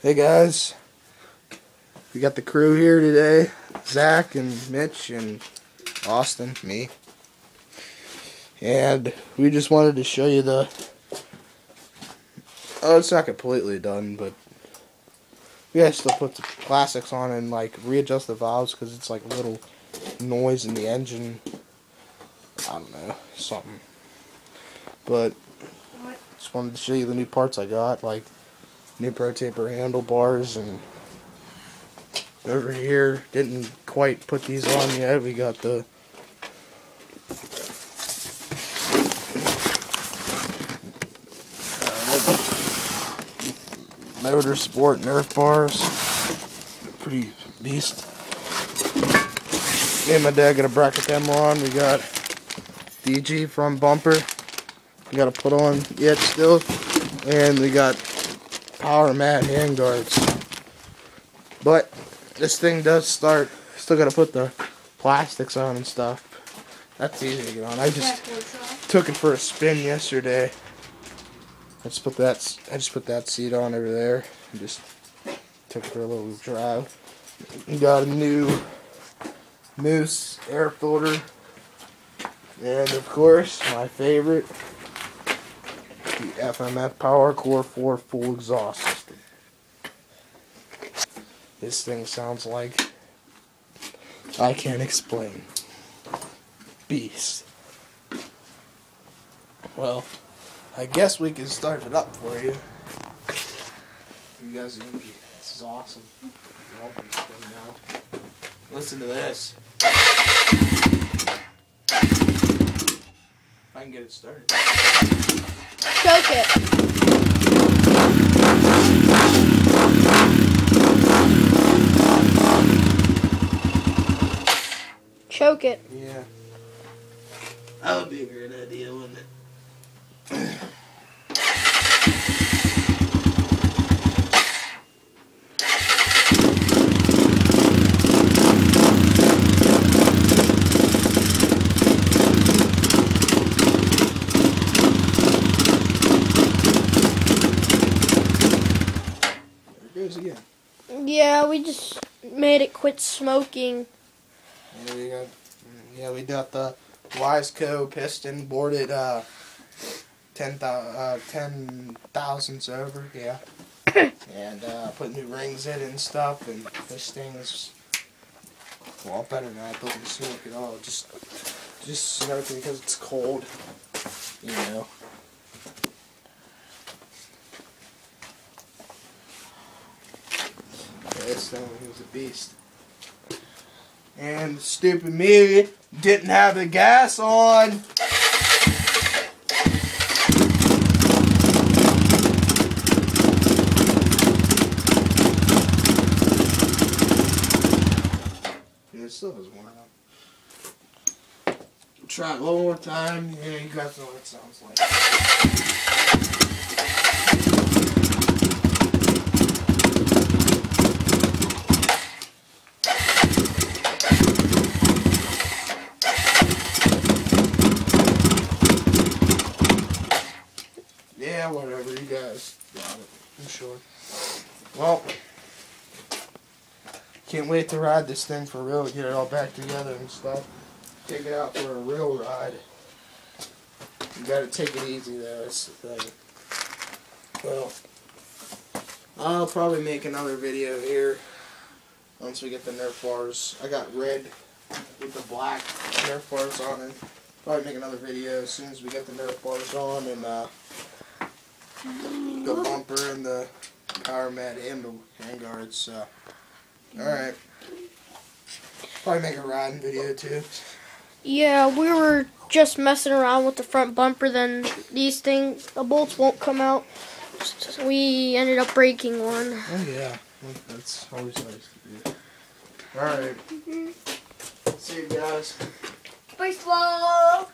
Hey guys, we got the crew here today. Zach and Mitch and Austin, me. And we just wanted to show you the... Oh, it's not completely done, but we gotta still put the plastics on and like readjust the valves because it's like a little noise in the engine. I don't know, something. But just wanted to show you the new parts I got, like new Pro Taper handlebars, and over here, didn't quite put these on yet. We got the Motorsport Nerf bars. Pretty beast. Me and my dad gotta bracket them on. We got DG front bumper. We gotta put on yet still, and we got power mat handguards. But this thing does start. Still gotta put the plastics on and stuff. That's easy to get on. I just took it for a spin yesterday. I just put that seat on over there and just took it for a little drive. We got a new Moose air filter, and of course my favorite, the FMF PowerCore 4 full exhaust system. This thing sounds like I can't explain. Beast. Well, I guess we can start it up for you. You guys are gonna be, this is awesome. Listen to this. If I can get it started. Choke it. Choke it. Yeah. That would be a great idea, wouldn't it? There it goes again. Yeah, we just made it quit smoking. Yeah, we got the Wiseco piston boarded 10 thousandths over, yeah. And put new rings in and stuff, and this thing is a lot better than I doesn't smoke at all. Just smoking because it's cold, you know. Yeah, this thing was a beast. And stupid me didn't have the gas on. Yeah, it still doesn't warm up. Try it one more time. Yeah, you guys know what it sounds like. Yeah, whatever, you guys got it, I'm sure. Well, can't wait to ride this thing for real, get it all back together and stuff. Take it out for a real ride. You gotta take it easy though, that's the thing. Well, I'll probably make another video here once we get the Nerf bars. I got red with the black Nerf bars on it. Probably make another video as soon as we get the Nerf bars on, and the bumper and the power mat and the handguards, so alright. Probably make a riding video too. Yeah, we were just messing around with the front bumper, then these things, the bolts won't come out. So we ended up breaking one. Oh yeah, that's always nice to do. Alright. See you guys. Baseball!